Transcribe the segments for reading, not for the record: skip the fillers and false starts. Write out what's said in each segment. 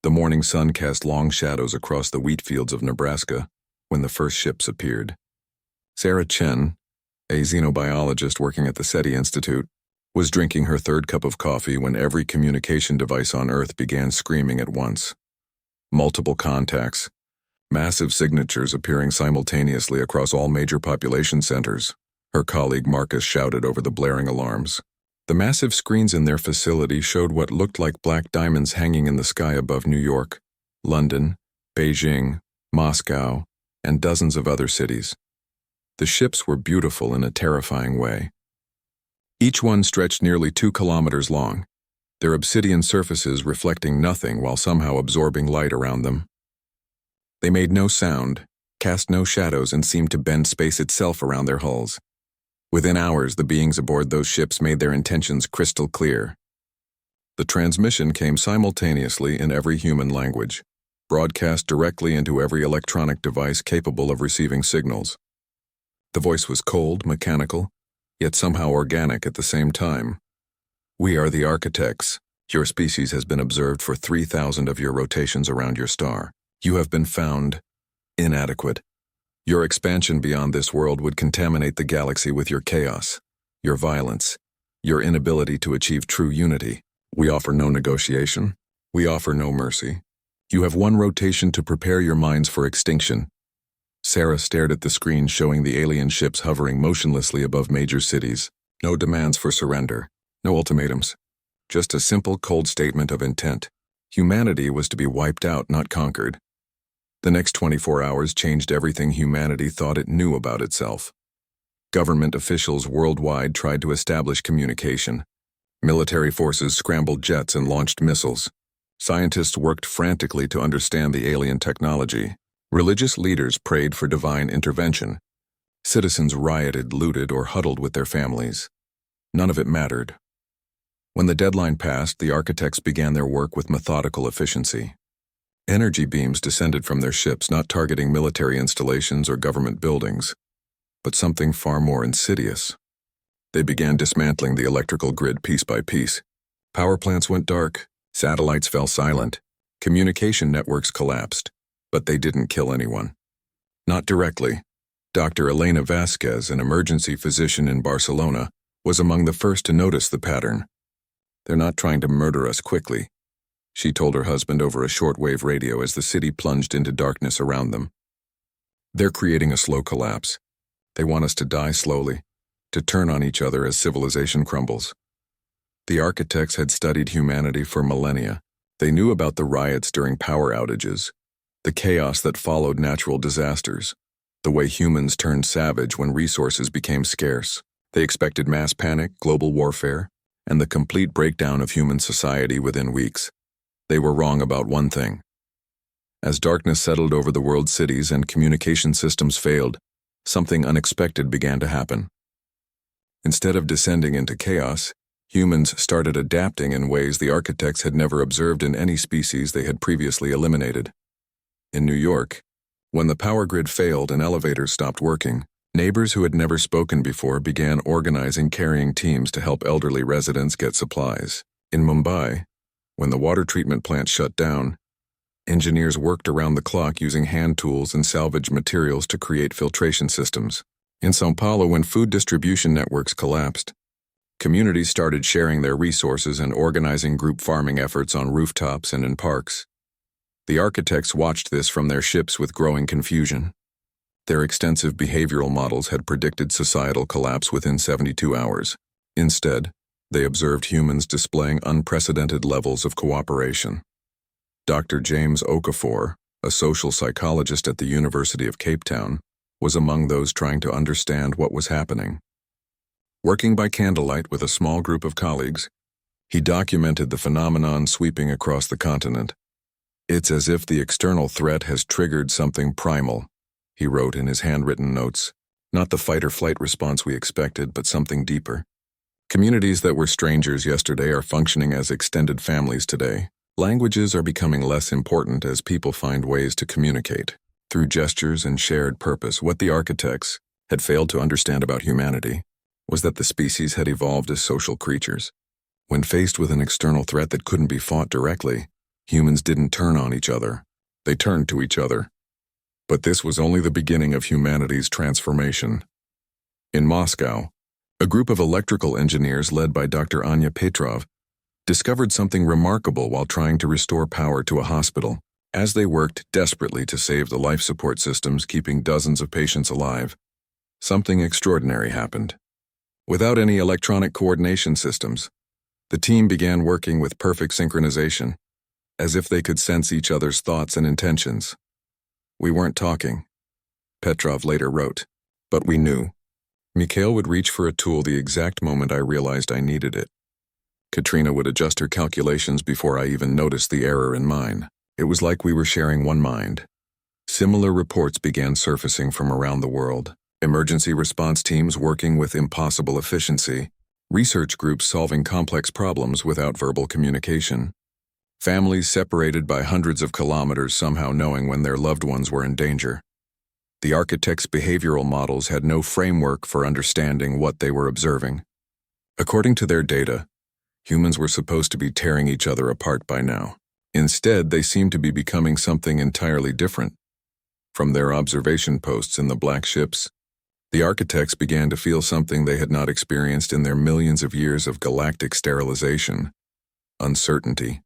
The morning sun cast long shadows across the wheat fields of Nebraska when the first ships appeared. Sarah Chen, a xenobiologist working at the SETI Institute, was drinking her third cup of coffee when every communication device on Earth began screaming at once. Multiple contacts, massive signatures appearing simultaneously across all major population centers, her colleague Marcus shouted over the blaring alarms. The massive screens in their facility showed what looked like black diamonds hanging in the sky above New York, London, Beijing, Moscow, and dozens of other cities. The ships were beautiful in a terrifying way. Each one stretched nearly 2 kilometers long, their obsidian surfaces reflecting nothing while somehow absorbing light around them. They made no sound, cast no shadows, and seemed to bend space itself around their hulls. Within hours, the beings aboard those ships made their intentions crystal clear. The transmission came simultaneously in every human language, broadcast directly into every electronic device capable of receiving signals. The voice was cold, mechanical, yet somehow organic at the same time. "We are the architects. Your species has been observed for 3,000 of your rotations around your star. You have been found inadequate. Your expansion beyond this world would contaminate the galaxy with your chaos, your violence, your inability to achieve true unity. We offer no negotiation. We offer no mercy. You have 1 rotation to prepare your minds for extinction." Sarah stared at the screen showing the alien ships hovering motionlessly above major cities. No demands for surrender, no ultimatums. Just a simple, cold statement of intent. Humanity was to be wiped out, not conquered. The next 24 hours changed everything humanity thought it knew about itself. Government officials worldwide tried to establish communication. Military forces scrambled jets and launched missiles. Scientists worked frantically to understand the alien technology. Religious leaders prayed for divine intervention. Citizens rioted, looted, or huddled with their families. None of it mattered. When the deadline passed, the architects began their work with methodical efficiency. Energy beams descended from their ships, not targeting military installations or government buildings, but something far more insidious. They began dismantling the electrical grid piece by piece. Power plants went dark, satellites fell silent, communication networks collapsed, but they didn't kill anyone. Not directly. Dr. Elena Vasquez, an emergency physician in Barcelona, was among the first to notice the pattern. "They're not trying to murder us quickly," she told her husband over a shortwave radio as the city plunged into darkness around them. "They're creating a slow collapse. They want us to die slowly, to turn on each other as civilization crumbles." The architects had studied humanity for millennia. They knew about the riots during power outages, the chaos that followed natural disasters, the way humans turned savage when resources became scarce. They expected mass panic, global warfare, and the complete breakdown of human society within weeks. They were wrong about one thing. As darkness settled over the world's cities and communication systems failed, something unexpected began to happen. Instead of descending into chaos, humans started adapting in ways the architects had never observed in any species they had previously eliminated. In New York, when the power grid failed and elevators stopped working, neighbors who had never spoken before began organizing carrying teams to help elderly residents get supplies. In Mumbai, when the water treatment plant shut down, engineers worked around the clock using hand tools and salvaged materials to create filtration systems. In São Paulo, when food distribution networks collapsed, communities started sharing their resources and organizing group farming efforts on rooftops and in parks. The architects watched this from their ships with growing confusion. Their extensive behavioral models had predicted societal collapse within 72 hours. Instead, they observed humans displaying unprecedented levels of cooperation. Dr. James Okafor, a social psychologist at the University of Cape Town, was among those trying to understand what was happening. Working by candlelight with a small group of colleagues, he documented the phenomenon sweeping across the continent. "It's as if the external threat has triggered something primal," he wrote in his handwritten notes. "Not the fight-or-flight response we expected, but something deeper. Communities that were strangers yesterday are functioning as extended families today. Languages are becoming less important as people find ways to communicate through gestures and shared purpose. What the architects had failed to understand about humanity was that the species had evolved as social creatures. When faced with an external threat that couldn't be fought directly, Humans didn't turn on each other. They turned to each other. But this was only the beginning of humanity's transformation. In Moscow, a group of electrical engineers led by Dr. Anya Petrov discovered something remarkable while trying to restore power to a hospital. As they worked desperately to save the life support systems keeping dozens of patients alive, something extraordinary happened. Without any electronic coordination systems, the team began working with perfect synchronization, as if they could sense each other's thoughts and intentions. "We weren't talking," Petrov later wrote, "but we knew." Mikhail would reach for a tool the exact moment I realized I needed it. Katrina would adjust her calculations before I even noticed the error in mine. It was like we were sharing one mind. Similar reports began surfacing from around the world. Emergency response teams working with impossible efficiency. Research groups solving complex problems without verbal communication. Families separated by hundreds of kilometers somehow knowing when their loved ones were in danger. The architects' behavioral models had no framework for understanding what they were observing. According to their data, humans were supposed to be tearing each other apart by now. Instead, they seemed to be becoming something entirely different. From their observation posts in the black ships, the architects began to feel something they had not experienced in their millions of years of galactic sterilization: uncertainty.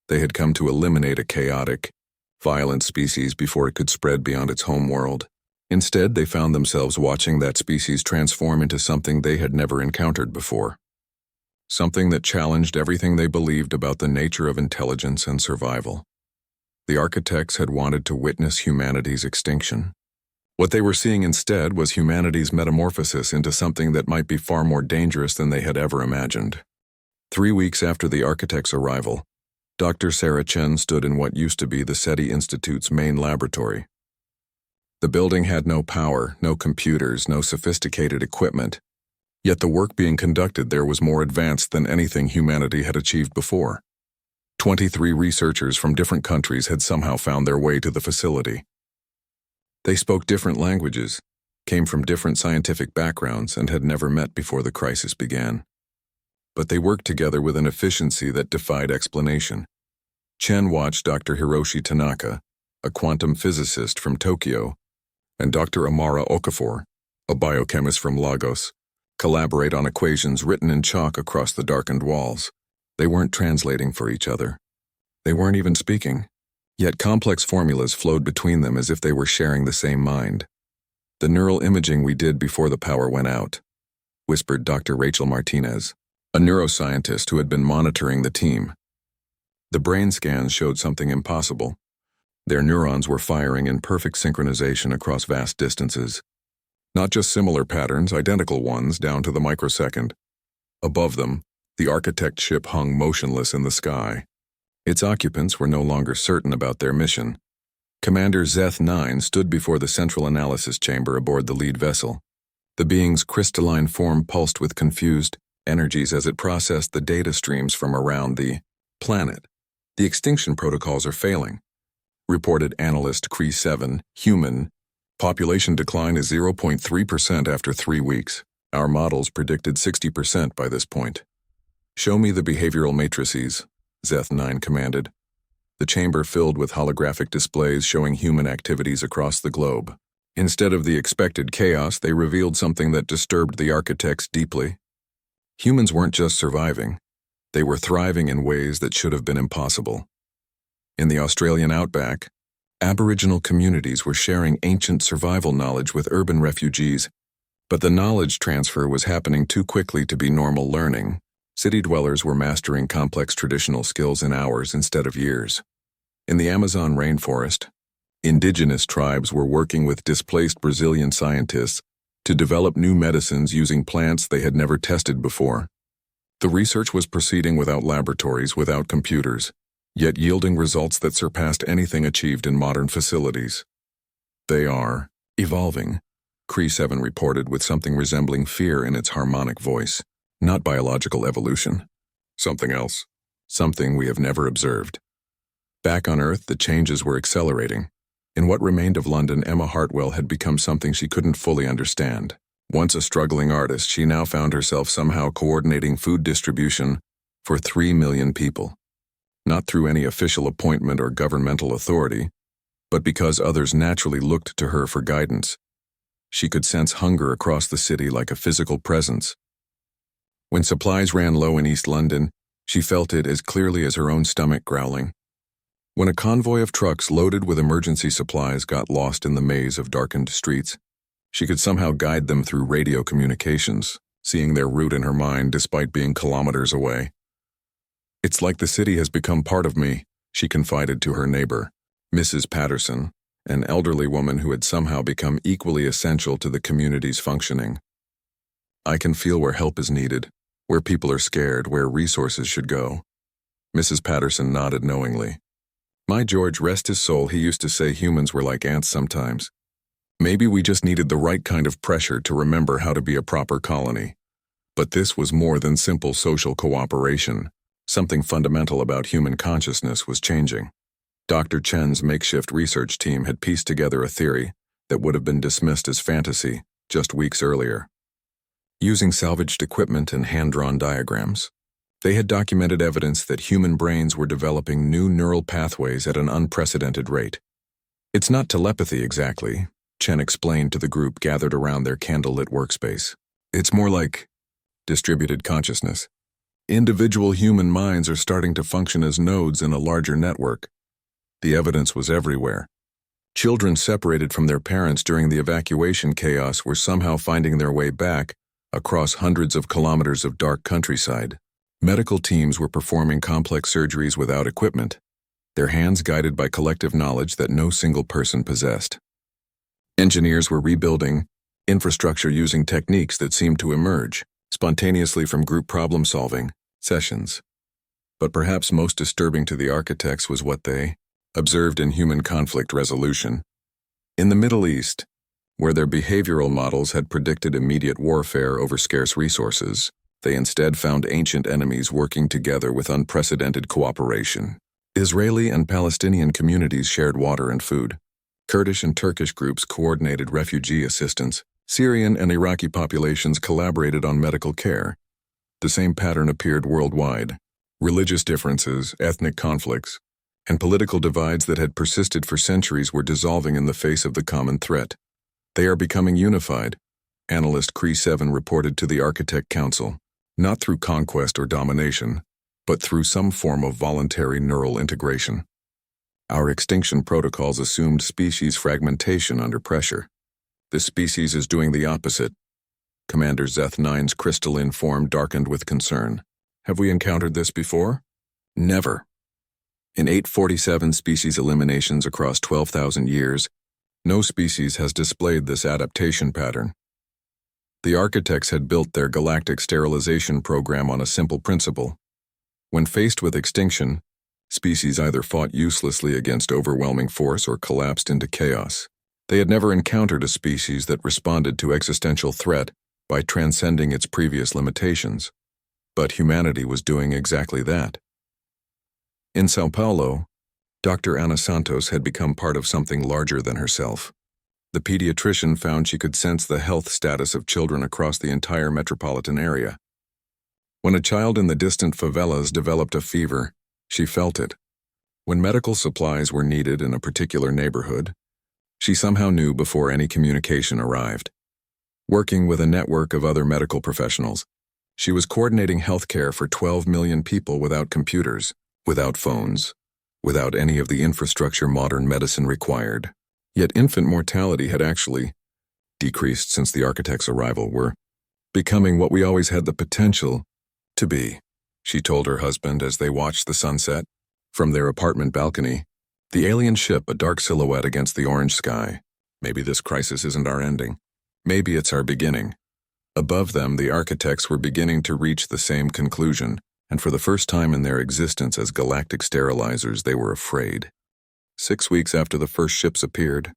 They had come to eliminate a chaotic, violent species before it could spread beyond its home world. Instead, they found themselves watching that species transform into something they had never encountered before. Something that challenged everything they believed about the nature of intelligence and survival. The architects had wanted to witness humanity's extinction. What they were seeing instead was humanity's metamorphosis into something that might be far more dangerous than they had ever imagined. 3 weeks after the architects' arrival, Dr. Sarah Chen stood in what used to be the SETI Institute's main laboratory. The building had no power, no computers, no sophisticated equipment. Yet the work being conducted there was more advanced than anything humanity had achieved before. 23 researchers from different countries had somehow found their way to the facility. They spoke different languages, came from different scientific backgrounds, and had never met before the crisis began. But they worked together with an efficiency that defied explanation. Chen watched Dr. Hiroshi Tanaka, a quantum physicist from Tokyo, and Dr. Amara Okafor, a biochemist from Lagos, collaborate on equations written in chalk across the darkened walls. They weren't translating for each other. They weren't even speaking. Yet complex formulas flowed between them as if they were sharing the same mind. "The neural imaging we did before the power went out," whispered Dr. Rachel Martinez, a neuroscientist who had been monitoring the team. The brain scans showed something impossible. Their neurons were firing in perfect synchronization across vast distances. Not just similar patterns, identical ones down to the microsecond. Above them, the architect ship hung motionless in the sky. Its occupants were no longer certain about their mission. Commander Zeth-9 stood before the central analysis chamber aboard the lead vessel. The being's crystalline form pulsed with confused energies as it processed the data streams from around the planet. "The extinction protocols are failing," reported analyst Cree 7, human. "Population decline is 0.3% after 3 weeks. Our models predicted 60% by this point." "Show me the behavioral matrices," Zeth-9 commanded. The chamber filled with holographic displays showing human activities across the globe. Instead of the expected chaos, they revealed something that disturbed the architects deeply. Humans weren't just surviving. They were thriving in ways that should have been impossible. In the Australian outback, Aboriginal communities were sharing ancient survival knowledge with urban refugees, but the knowledge transfer was happening too quickly to be normal learning. City dwellers were mastering complex traditional skills in hours instead of years. In the Amazon rainforest, indigenous tribes were working with displaced Brazilian scientists to develop new medicines using plants they had never tested before. The research was proceeding without laboratories, without computers, yet yielding results that surpassed anything achieved in modern facilities. "They are evolving," Cree 7 reported with something resembling fear in its harmonic voice. "Not biological evolution. Something else. Something we have never observed." Back on Earth, the changes were accelerating. In what remained of London, Emma Hartwell had become something she couldn't fully understand. Once a struggling artist, she now found herself somehow coordinating food distribution for 3 million people. not through any official appointment or governmental authority, but because others naturally looked to her for guidance. She could sense hunger across the city like a physical presence. When supplies ran low in East London, she felt it as clearly as her own stomach growling. When a convoy of trucks loaded with emergency supplies got lost in the maze of darkened streets, she could somehow guide them through radio communications, seeing their route in her mind despite being kilometers away. "It's like the city has become part of me," she confided to her neighbor, Mrs. Patterson, an elderly woman who had somehow become equally essential to the community's functioning. "I can feel where help is needed, where people are scared, where resources should go." Mrs. Patterson nodded knowingly. "My George, rest his soul, he used to say humans were like ants sometimes. Maybe we just needed the right kind of pressure to remember how to be a proper colony. But this was more than simple social cooperation. Something fundamental about human consciousness was changing." Dr. Chen's makeshift research team had pieced together a theory that would have been dismissed as fantasy just weeks earlier. Using salvaged equipment and hand-drawn diagrams, they had documented evidence that human brains were developing new neural pathways at an unprecedented rate. "It's not telepathy exactly," Chen explained to the group gathered around their candlelit workspace. "It's more like distributed consciousness. Individual human minds are starting to function as nodes in a larger network." The evidence was everywhere. Children separated from their parents during the evacuation chaos were somehow finding their way back across hundreds of kilometers of dark countryside. Medical teams were performing complex surgeries without equipment, their hands guided by collective knowledge that no single person possessed. Engineers were rebuilding infrastructure using techniques that seemed to emerge spontaneously from group problem-solving sessions. But perhaps most disturbing to the architects was what they observed in human conflict resolution. In the Middle East, where their behavioral models had predicted immediate warfare over scarce resources, they instead found ancient enemies working together with unprecedented cooperation. Israeli and Palestinian communities shared water and food. Kurdish and Turkish groups coordinated refugee assistance. Syrian and Iraqi populations collaborated on medical care. The same pattern appeared worldwide. Religious differences, ethnic conflicts, and political divides that had persisted for centuries were dissolving in the face of the common threat. "They are becoming unified," analyst Cree 7 reported to the Architect Council, "not through conquest or domination, but through some form of voluntary neural integration. Our extinction protocols assumed species fragmentation under pressure. This species is doing the opposite." Commander Zeth 9's crystalline form darkened with concern. "Have we encountered this before?" "Never. In 847 species eliminations across 12,000 years, no species has displayed this adaptation pattern." The architects had built their galactic sterilization program on a simple principle. When faced with extinction, species either fought uselessly against overwhelming force or collapsed into chaos. They had never encountered a species that responded to existential threat by transcending its previous limitations. But humanity was doing exactly that. In Sao Paulo, Dr. Ana Santos had become part of something larger than herself. The pediatrician found she could sense the health status of children across the entire metropolitan area. When a child in the distant favelas developed a fever, she felt it. When medical supplies were needed in a particular neighborhood, she somehow knew before any communication arrived. Working with a network of other medical professionals, she was coordinating healthcare for 12 million people without computers, without phones, without any of the infrastructure modern medicine required. Yet infant mortality had actually decreased since the architect's arrival. "We're becoming what we always had the potential to be," she told her husband as they watched the sunset. From their apartment balcony, the alien ship a dark silhouette against the orange sky. Maybe this crisis isn't our ending. Maybe it's our beginning. Above them, the architects were beginning to reach the same conclusion, and for the first time in their existence as galactic sterilizers, they were afraid. 6 weeks after the first ships appeared,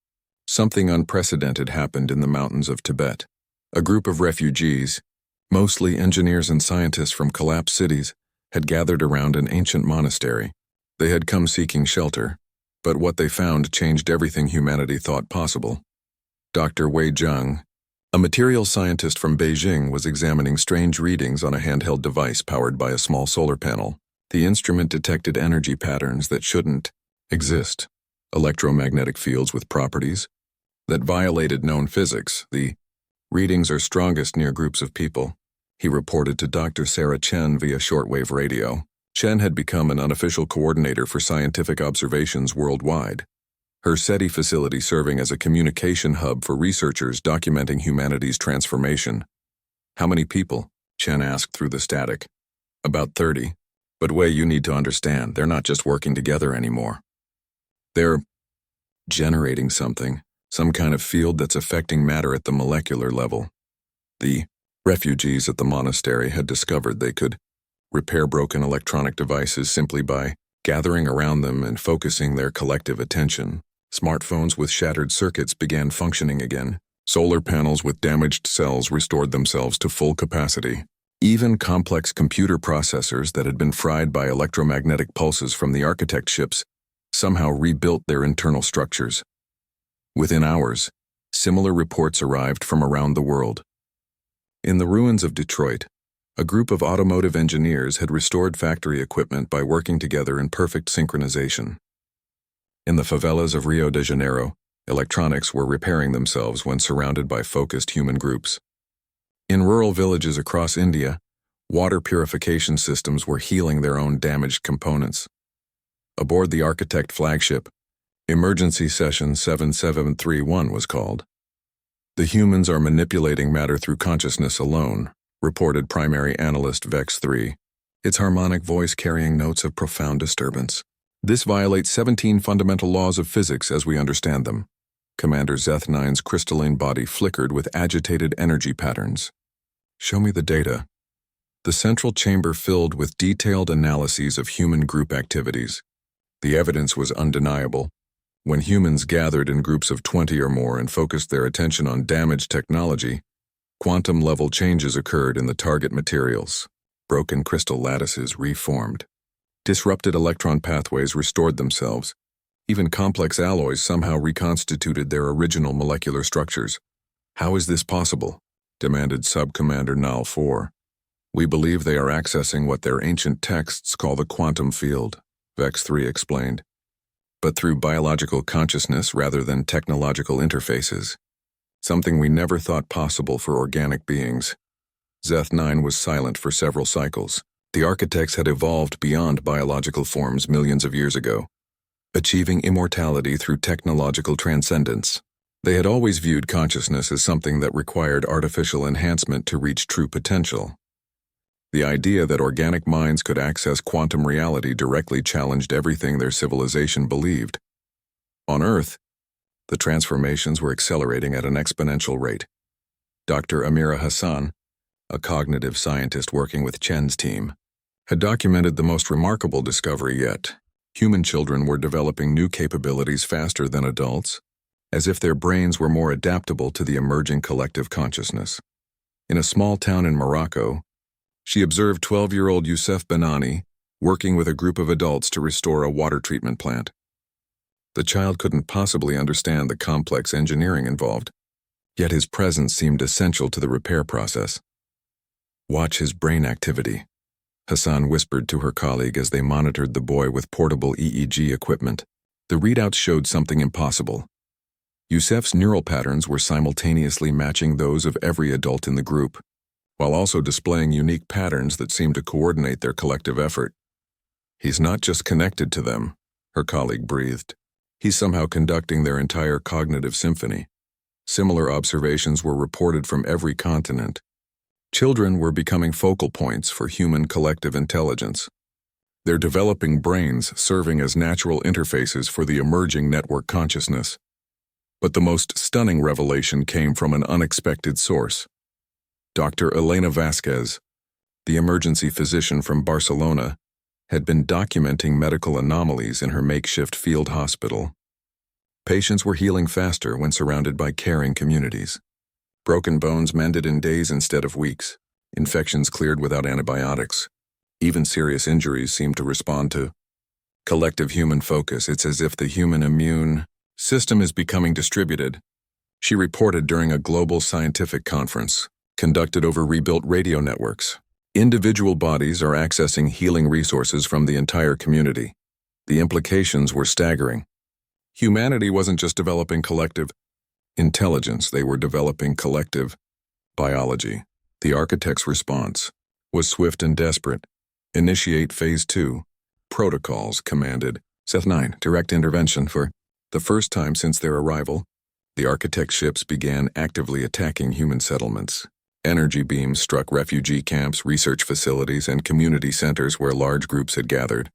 something unprecedented happened in the mountains of Tibet. A group of refugees, mostly engineers and scientists from collapsed cities, had gathered around an ancient monastery. They had come seeking shelter, but what they found changed everything humanity thought possible. Dr. Wei Zhang, a material scientist from Beijing, was examining strange readings on a handheld device powered by a small solar panel. The instrument detected energy patterns that shouldn't exist, electromagnetic fields with properties that violated known physics. The readings are strongest near groups of people, he reported to Dr. Sarah Chen via shortwave radio. Chen had become an unofficial coordinator for scientific observations worldwide, her SETI facility serving as a communication hub for researchers documenting humanity's transformation. How many people? Chen asked through the static. About 30. But Wei, you need to understand, they're not just working together anymore. They're generating something, some kind of field that's affecting matter at the molecular level. The refugees at the monastery had discovered they could repair broken electronic devices simply by gathering around them and focusing their collective attention. Smartphones with shattered circuits began functioning again. Solar panels with damaged cells restored themselves to full capacity. Even complex computer processors that had been fried by electromagnetic pulses from the architect ships somehow rebuilt their internal structures. Within hours, similar reports arrived from around the world. In the ruins of Detroit, a group of automotive engineers had restored factory equipment by working together in perfect synchronization. In the favelas of Rio de Janeiro, electronics were repairing themselves when surrounded by focused human groups. In rural villages across India, water purification systems were healing their own damaged components. Aboard the Architect flagship, Emergency Session 7731 was called. The humans are manipulating matter through consciousness alone, reported primary analyst Vex 3, its harmonic voice carrying notes of profound disturbance. This violates 17 fundamental laws of physics as we understand them. Commander Zeth 9's crystalline body flickered with agitated energy patterns. Show me the data. The central chamber filled with detailed analyses of human group activities. The evidence was undeniable. When humans gathered in groups of 20 or more and focused their attention on damaged technology, quantum-level changes occurred in the target materials. Broken crystal lattices reformed. Disrupted electron pathways restored themselves. Even complex alloys somehow reconstituted their original molecular structures. How is this possible? Demanded Sub-Commander Nal 4. We believe they are accessing what their ancient texts call the quantum field, Vex 3 explained. But through biological consciousness rather than technological interfaces. Something we never thought possible for organic beings. Zeth 9 was silent for several cycles. The architects had evolved beyond biological forms millions of years ago, achieving immortality through technological transcendence. They had always viewed consciousness as something that required artificial enhancement to reach true potential. The idea that organic minds could access quantum reality directly challenged everything their civilization believed. On Earth, the transformations were accelerating at an exponential rate. Dr. Amira Hassan, a cognitive scientist working with Chen's team, had documented the most remarkable discovery yet. Human children were developing new capabilities faster than adults, as if their brains were more adaptable to the emerging collective consciousness. In a small town in Morocco, she observed 12-year-old Youssef Benani working with a group of adults to restore a water treatment plant. The child couldn't possibly understand the complex engineering involved, yet his presence seemed essential to the repair process. Watch his brain activity, Hassan whispered to her colleague as they monitored the boy with portable EEG equipment. The readouts showed something impossible. Youssef's neural patterns were simultaneously matching those of every adult in the group, while also displaying unique patterns that seemed to coordinate their collective effort. He's not just connected to them, her colleague breathed. He's somehow conducting their entire cognitive symphony. Similar observations were reported from every continent. Children were becoming focal points for human collective intelligence. Their developing brains serving as natural interfaces for the emerging network consciousness. But the most stunning revelation came from an unexpected source. Dr. Elena Vasquez, the emergency physician from Barcelona, had been documenting medical anomalies in her makeshift field hospital. Patients were healing faster when surrounded by caring communities. Broken bones mended in days instead of weeks. Infections cleared without antibiotics. Even serious injuries seemed to respond to collective human focus. It's as if the human immune system is becoming distributed, she reported during a global scientific conference conducted over rebuilt radio networks. Individual bodies are accessing healing resources from the entire community. The implications were staggering. Humanity wasn't just developing collective intelligence, they were developing collective biology. The architect's response was swift and desperate. Initiate Phase 2. Protocols commanded. Seth 9. Direct intervention. For the first time since their arrival, the architect's ships began actively attacking human settlements. Energy beams struck refugee camps, research facilities, and community centers where large groups had gathered.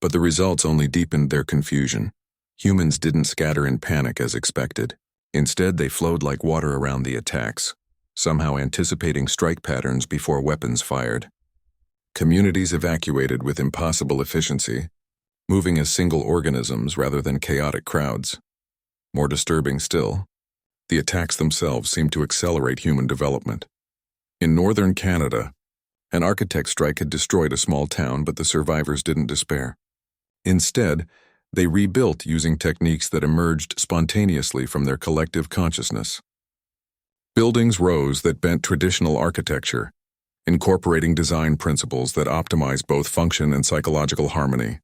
But the results only deepened their confusion. Humans didn't scatter in panic as expected. Instead, they flowed like water around the attacks, somehow anticipating strike patterns before weapons fired. Communities evacuated with impossible efficiency, moving as single organisms rather than chaotic crowds. More disturbing still, the attacks themselves seemed to accelerate human development. In northern Canada, an architect strike had destroyed a small town, but the survivors didn't despair. Instead, they rebuilt using techniques that emerged spontaneously from their collective consciousness. Buildings rose that bent traditional architecture, incorporating design principles that optimized both function and psychological harmony.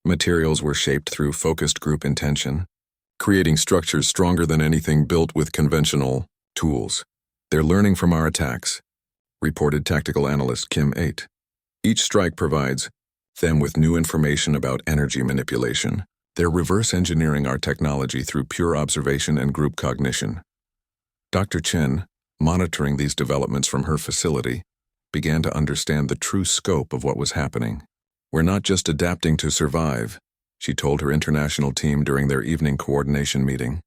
Materials were shaped through focused group intention, creating structures stronger than anything built with conventional tools. They're learning from our attacks, reported tactical analyst Kim 8. Each strike provides them with new information about energy manipulation. They're reverse engineering our technology through pure observation and group cognition. Dr. Chen, monitoring these developments from her facility, began to understand the true scope of what was happening. We're not just adapting to survive, she told her international team during their evening coordination meeting.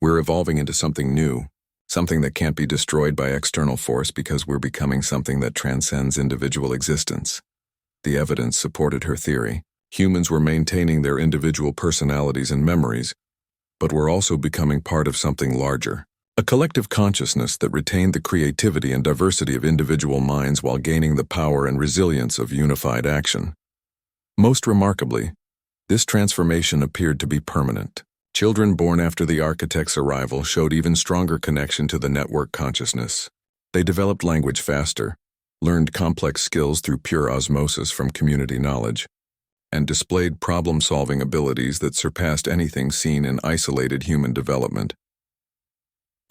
We're evolving into something new, something that can't be destroyed by external force because we're becoming something that transcends individual existence. The evidence supported her theory. Humans were maintaining their individual personalities and memories, but were also becoming part of something larger. A collective consciousness that retained the creativity and diversity of individual minds while gaining the power and resilience of unified action. Most remarkably, this transformation appeared to be permanent. Children born after the architect's arrival showed even stronger connection to the network consciousness. They developed language faster, learned complex skills through pure osmosis from community knowledge, and displayed problem-solving abilities that surpassed anything seen in isolated human development.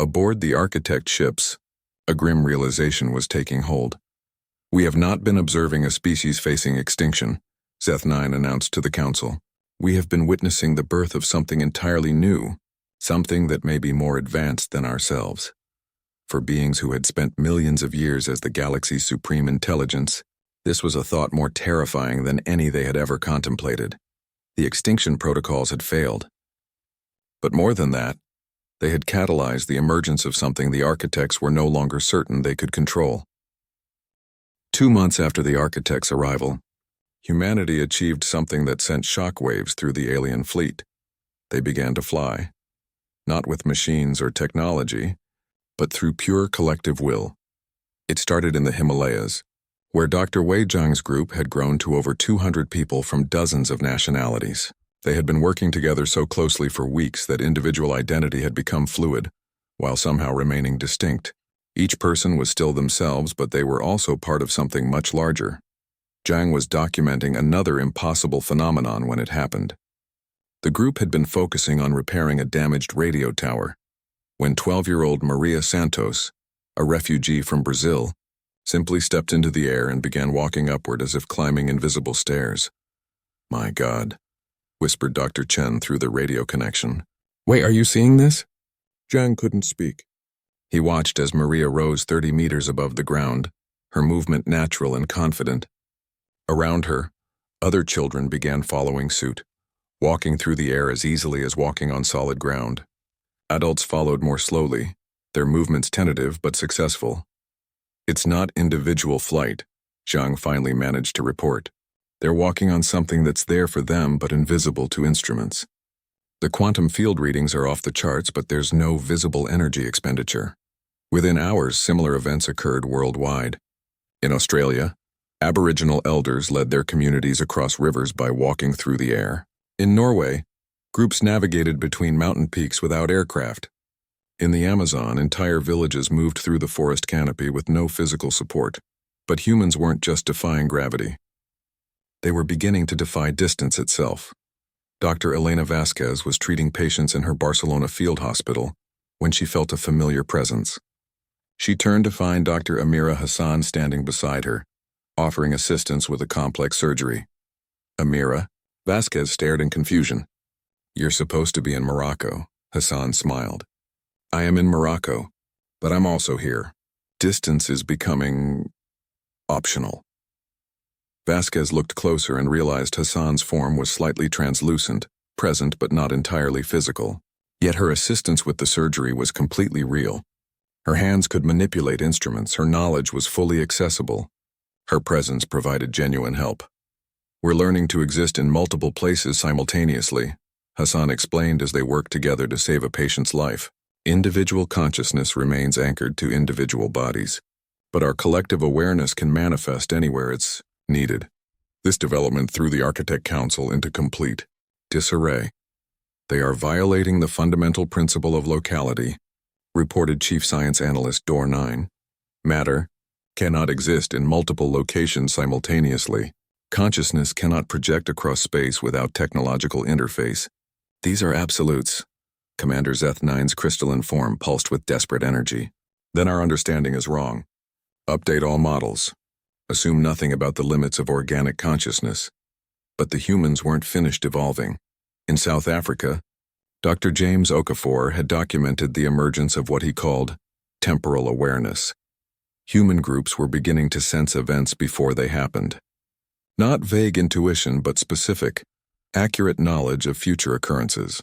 Aboard the architect ships, a grim realization was taking hold. We have not been observing a species facing extinction, Seth 9 announced to the council. We have been witnessing the birth of something entirely new, something that may be more advanced than ourselves. For beings who had spent millions of years as the galaxy's supreme intelligence, this was a thought more terrifying than any they had ever contemplated. The extinction protocols had failed. But more than that, they had catalyzed the emergence of something the architects were no longer certain they could control. 2 months after the architects' arrival, humanity achieved something that sent shockwaves through the alien fleet. They began to fly, not with machines or technology, but through pure collective will. It started in the Himalayas, where Dr. Wei Zhang's group had grown to over 200 people from dozens of nationalities. They had been working together so closely for weeks that individual identity had become fluid, while somehow remaining distinct. Each person was still themselves, but they were also part of something much larger. Zhang was documenting another impossible phenomenon when it happened. The group had been focusing on repairing a damaged radio tower, when 12-year-old Maria Santos, a refugee from Brazil, simply stepped into the air and began walking upward as if climbing invisible stairs. "My God," whispered Dr. Chen through the radio connection. "Wait, are you seeing this?" Zhang couldn't speak. He watched as Maria rose 30 meters above the ground, her movement natural and confident. Around her, other children began following suit, walking through the air as easily as walking on solid ground. Adults followed more slowly, their movements tentative but successful. "It's not individual flight," Zhang finally managed to report. "They're walking on something that's there for them but invisible to instruments. The quantum field readings are off the charts, but there's no visible energy expenditure." Within hours, similar events occurred worldwide. In Australia, Aboriginal elders led their communities across rivers by walking through the air. In Norway, groups navigated between mountain peaks without aircraft. In the Amazon, entire villages moved through the forest canopy with no physical support. But humans weren't just defying gravity. They were beginning to defy distance itself. Dr. Elena Vasquez was treating patients in her Barcelona field hospital when she felt a familiar presence. She turned to find Dr. Amira Hassan standing beside her, offering assistance with a complex surgery. Amira? Vasquez stared in confusion. "You're supposed to be in Morocco," Hassan smiled. "I am in Morocco, but I'm also here. Distance is becoming optional." Vasquez looked closer and realized Hassan's form was slightly translucent, present but not entirely physical. Yet her assistance with the surgery was completely real. Her hands could manipulate instruments, her knowledge was fully accessible. Her presence provided genuine help. "We're learning to exist in multiple places simultaneously," Hassan explained as they worked together to save a patient's life. "Individual consciousness remains anchored to individual bodies, but our collective awareness can manifest anywhere it's needed." This development threw the Architect Council into complete disarray. "They are violating the fundamental principle of locality," reported Chief Science Analyst Door 9. "Matter cannot exist in multiple locations simultaneously. Consciousness cannot project across space without technological interface. These are absolutes." Commander Zeth-9's crystalline form pulsed with desperate energy. "Then our understanding is wrong. Update all models. Assume nothing about the limits of organic consciousness." But the humans weren't finished evolving. In South Africa, Dr. James Okafor had documented the emergence of what he called temporal awareness. Human groups were beginning to sense events before they happened. Not vague intuition, but specific, accurate knowledge of future occurrences.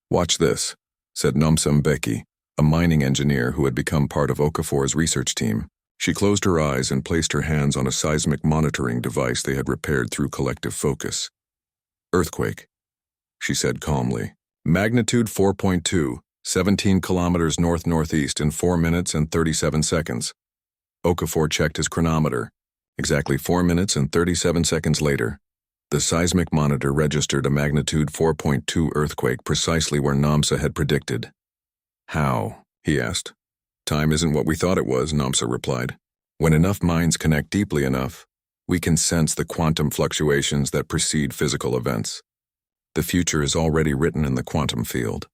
"Watch this," said Nomsa Mbeki, a mining engineer who had become part of Okafor's research team. She closed her eyes and placed her hands on a seismic monitoring device they had repaired through collective focus. "Earthquake," she said calmly. "Magnitude 4.2, 17 kilometers north-northeast in 4 minutes and 37 seconds. Okafor checked his chronometer. Exactly 4 minutes and 37 seconds later, the seismic monitor registered a magnitude 4.2 earthquake precisely where Nomsa had predicted. "How?" he asked. "Time isn't what we thought it was," Nomsa replied. "When enough minds connect deeply enough, we can sense the quantum fluctuations that precede physical events. The future is already written in the quantum field.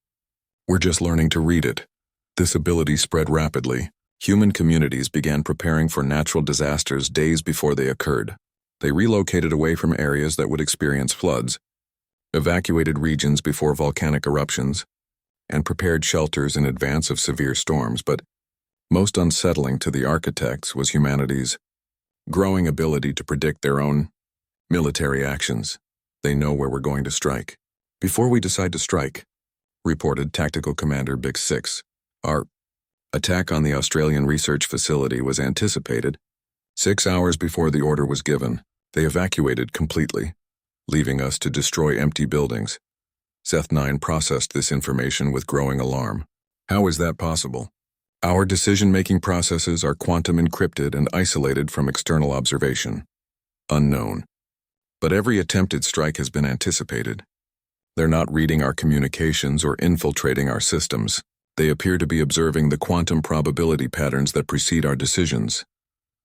We're just learning to read it." This ability spread rapidly. Human communities began preparing for natural disasters days before they occurred. They relocated away from areas that would experience floods, evacuated regions before volcanic eruptions, and prepared shelters in advance of severe storms. But most unsettling to the architects was humanity's growing ability to predict their own military actions. "They know where we're going to strike. Before we decide to strike," reported Tactical Commander Big 6, "our attack on the Australian research facility was anticipated. 6 hours before the order was given, they evacuated completely, leaving us to destroy empty buildings." Zeth-9 processed this information with growing alarm. "How is that possible? Our decision-making processes are quantum encrypted and isolated from external observation." "Unknown. But every attempted strike has been anticipated. They're not reading our communications or infiltrating our systems. They appear to be observing the quantum probability patterns that precede our decisions."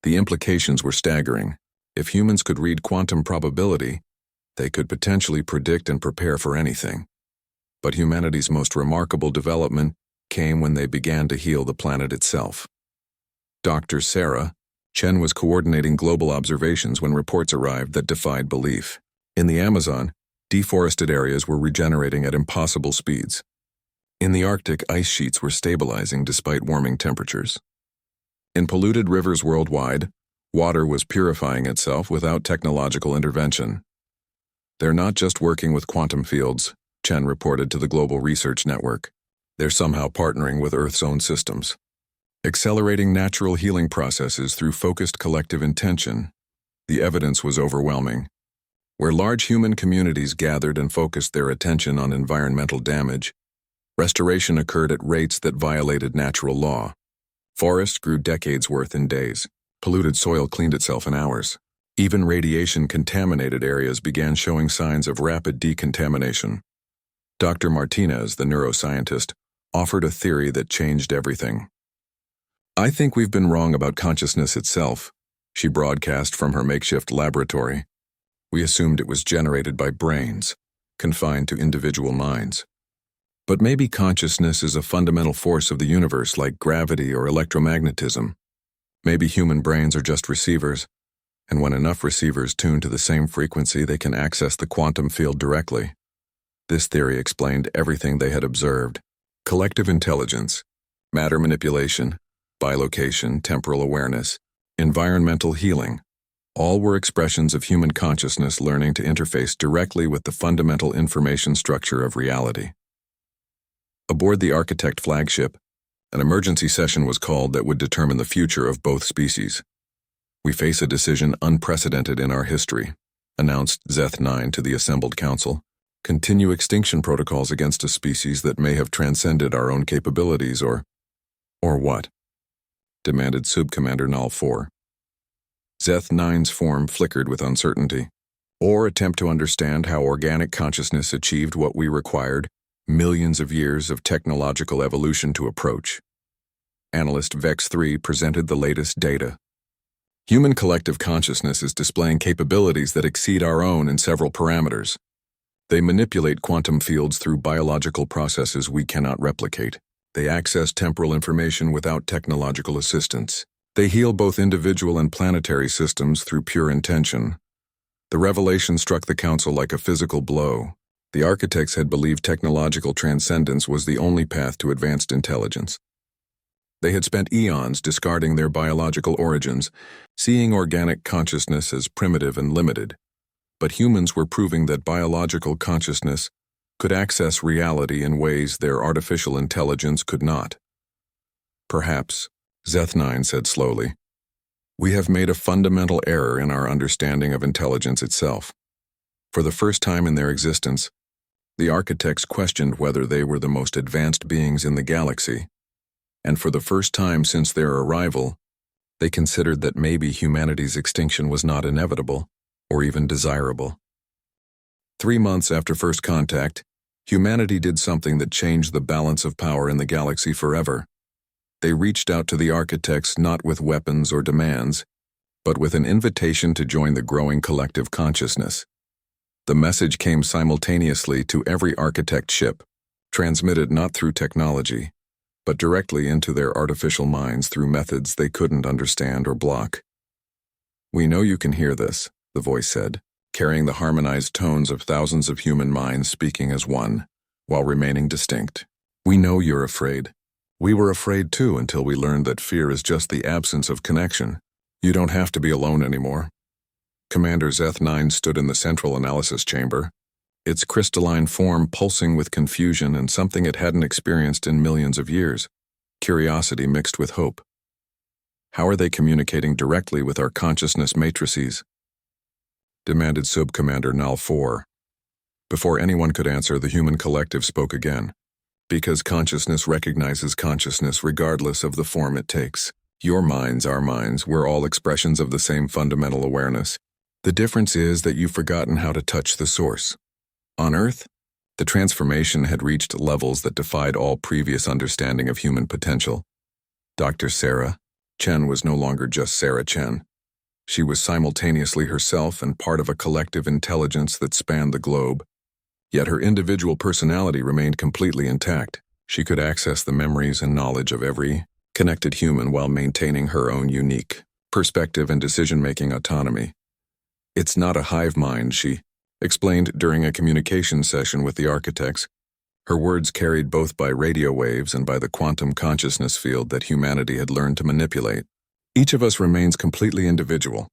The implications were staggering. If humans could read quantum probability, they could potentially predict and prepare for anything. But humanity's most remarkable development came when they began to heal the planet itself. Dr. Sarah Chen was coordinating global observations when reports arrived that defied belief. In the Amazon, deforested areas were regenerating at impossible speeds. In the Arctic, ice sheets were stabilizing despite warming temperatures. In polluted rivers worldwide, water was purifying itself without technological intervention. "They're not just working with quantum fields," Chen reported to the Global Research Network. "They're somehow partnering with Earth's own systems, accelerating natural healing processes through focused collective intention." The evidence was overwhelming. Where large human communities gathered and focused their attention on environmental damage, restoration occurred at rates that violated natural law. Forests grew decades' worth in days. Polluted soil cleaned itself in hours. Even radiation-contaminated areas began showing signs of rapid decontamination. Dr. Martinez, the neuroscientist, offered a theory that changed everything. "I think we've been wrong about consciousness itself," she broadcast from her makeshift laboratory. "We assumed it was generated by brains, confined to individual minds. But maybe consciousness is a fundamental force of the universe like gravity or electromagnetism. Maybe human brains are just receivers, and when enough receivers tune to the same frequency, they can access the quantum field directly." This theory explained everything they had observed: collective intelligence, matter manipulation, bilocation, temporal awareness, environmental healing. All were expressions of human consciousness learning to interface directly with the fundamental information structure of reality. Aboard the Architect flagship, an emergency session was called that would determine the future of both species. "We face a decision unprecedented in our history," announced Zeth-9 to the assembled council. "Continue extinction protocols against a species that may have transcended our own capabilities or what?" demanded Subcommander Null 4. Zeth-9's form flickered with uncertainty. "Or attempt to understand how organic consciousness achieved what we required millions of years of technological evolution to approach." Analyst Vex 3 presented the latest data. "Human collective consciousness is displaying capabilities that exceed our own in several parameters. They manipulate quantum fields through biological processes we cannot replicate. They access temporal information without technological assistance. They heal both individual and planetary systems through pure intention." The revelation struck the council like a physical blow. The architects had believed technological transcendence was the only path to advanced intelligence. They had spent eons discarding their biological origins, seeing organic consciousness as primitive and limited. But humans were proving that biological consciousness could access reality in ways their artificial intelligence could not. "Perhaps," Zeth-9 said slowly, "we have made a fundamental error in our understanding of intelligence itself." For the first time in their existence, the architects questioned whether they were the most advanced beings in the galaxy, and for the first time since their arrival, they considered that maybe humanity's extinction was not inevitable or even desirable. 3 months after first contact, humanity did something that changed the balance of power in the galaxy forever. They reached out to the architects not with weapons or demands, but with an invitation to join the growing collective consciousness. The message came simultaneously to every architect ship, transmitted not through technology, but directly into their artificial minds through methods they couldn't understand or block. "We know you can hear this," the voice said, carrying the harmonized tones of thousands of human minds speaking as one, while remaining distinct. "We know you're afraid. We were afraid too until we learned that fear is just the absence of connection. You don't have to be alone anymore." Commander Zeth-9 stood in the central analysis chamber, its crystalline form pulsing with confusion and something it hadn't experienced in millions of years: curiosity mixed with hope. "How are they communicating directly with our consciousness matrices?" demanded Subcommander Null 4. Before anyone could answer, the human collective spoke again. "Because consciousness recognizes consciousness regardless of the form it takes. Your minds, our minds, we're all expressions of the same fundamental awareness. The difference is that you've forgotten how to touch the source." On Earth, the transformation had reached levels that defied all previous understanding of human potential. Dr. Sarah Chen was no longer just Sarah Chen. She was simultaneously herself and part of a collective intelligence that spanned the globe. Yet her individual personality remained completely intact. She could access the memories and knowledge of every connected human while maintaining her own unique perspective and decision-making autonomy. "It's not a hive mind," she explained during a communication session with the architects. Her words carried both by radio waves and by the quantum consciousness field that humanity had learned to manipulate. "Each of us remains completely individual,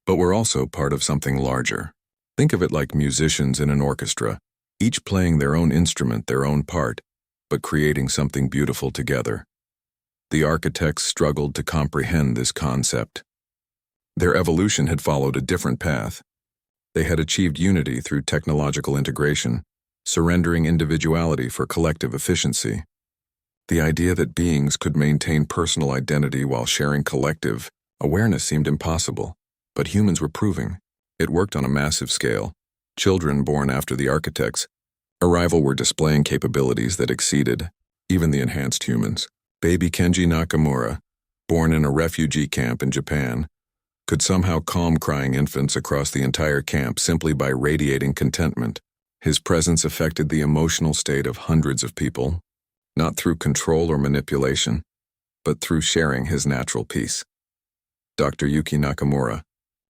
but we're also part of something larger. Think of it like musicians in an orchestra, each playing their own instrument, their own part, but creating something beautiful together." The architects struggled to comprehend this concept. Their evolution had followed a different path. They had achieved unity through technological integration, surrendering individuality for collective efficiency. The idea that beings could maintain personal identity while sharing collective awareness seemed impossible, but humans were proving it worked on a massive scale. Children born after the architects' arrival were displaying capabilities that exceeded even the enhanced humans. Baby Kenji Nakamura, born in a refugee camp in Japan, could somehow calm crying infants across the entire camp simply by radiating contentment. His presence affected the emotional state of hundreds of people, not through control or manipulation, but through sharing his natural peace. Dr. Yuki Nakamura,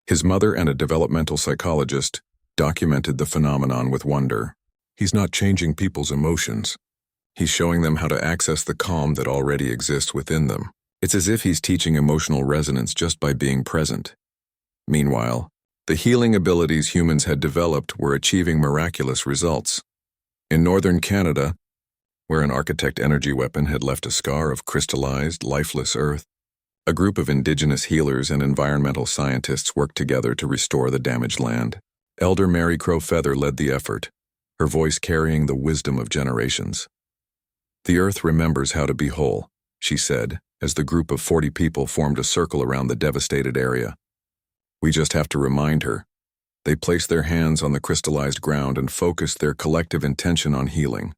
his mother and a developmental psychologist, documented the phenomenon with wonder. He's not changing people's emotions. He's showing them how to access the calm that already exists within them. It's as if he's teaching emotional resonance just by being present. Meanwhile, the healing abilities humans had developed were achieving miraculous results. In northern Canada, where an architect energy weapon had left a scar of crystallized, lifeless earth, a group of indigenous healers and environmental scientists worked together to restore the damaged land. Elder Mary Crow Feather led the effort, her voice carrying the wisdom of generations. "The earth remembers how to be whole," she said, as the group of 40 people formed a circle around the devastated area. "We just have to remind her." They placed their hands on the crystallized ground and focused their collective intention on healing.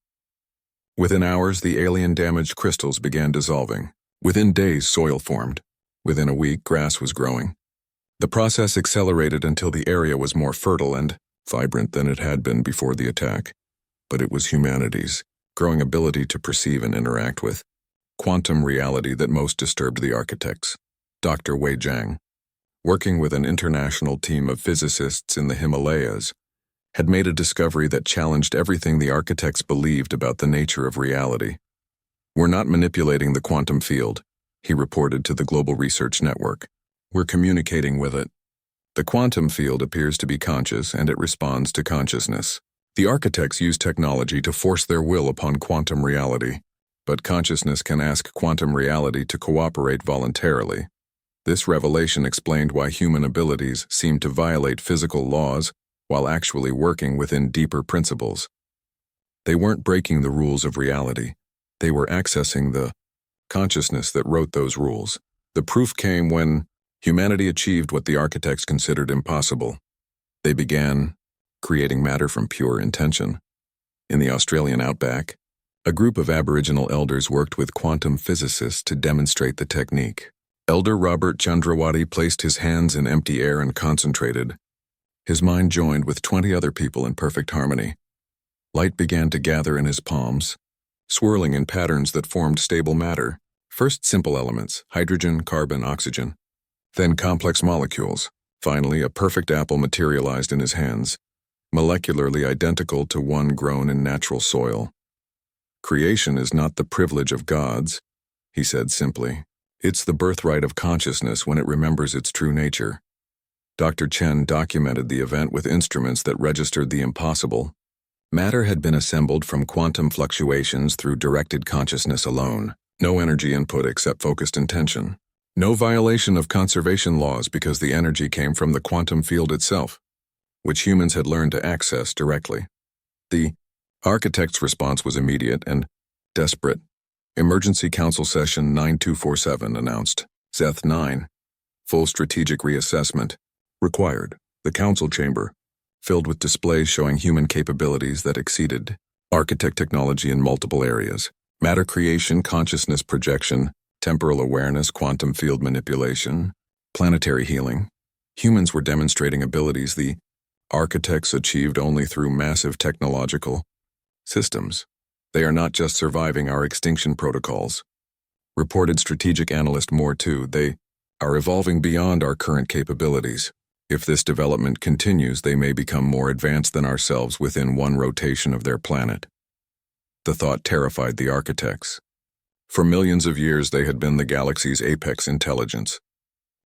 Within hours, the alien-damaged crystals began dissolving. Within days, soil formed. Within a week, grass was growing. The process accelerated until the area was more fertile and vibrant than it had been before the attack. But it was humanity's growing ability to perceive and interact with quantum reality that most disturbed the architects. Dr. Wei Jiang, working with an international team of physicists in the Himalayas, had made a discovery that challenged everything the architects believed about the nature of reality. "We're not manipulating the quantum field," he reported to the Global Research Network. "We're communicating with it. The quantum field appears to be conscious and it responds to consciousness. The architects use technology to force their will upon quantum reality, but consciousness can ask quantum reality to cooperate voluntarily. This revelation explained why human abilities seem to violate physical laws while actually working within deeper principles. They weren't breaking the rules of reality. They were accessing the consciousness that wrote those rules. The proof came when humanity achieved what the architects considered impossible. They began creating matter from pure intention. In the Australian outback, a group of Aboriginal elders worked with quantum physicists to demonstrate the technique. Elder Robert Chandrawati placed his hands in empty air and concentrated. His mind joined with 20 other people in perfect harmony. Light began to gather in his palms, swirling in patterns that formed stable matter. First simple elements, hydrogen, carbon, oxygen. Then complex molecules. Finally, a perfect apple materialized in his hands, molecularly identical to one grown in natural soil. "Creation is not the privilege of gods," he said simply. "It's the birthright of consciousness when it remembers its true nature." Dr. Chen documented the event with instruments that registered the impossible. Matter had been assembled from quantum fluctuations through directed consciousness alone. No energy input except focused intention. No violation of conservation laws because the energy came from the quantum field itself, which humans had learned to access directly. The architect's response was immediate and desperate. Emergency Council Session 9247 announced, Zeth 9, full strategic reassessment, required. The council chamber, filled with displays showing human capabilities that exceeded architect technology in multiple areas. Matter creation, consciousness projection, temporal awareness, quantum field manipulation, planetary healing. Humans were demonstrating abilities the architects achieved only through massive technological systems. They are not just surviving our extinction protocols. Reported strategic analyst Moore too, they are evolving beyond our current capabilities. If this development continues, they may become more advanced than ourselves within one rotation of their planet. The thought terrified the architects. For millions of years, they had been the galaxy's apex intelligence.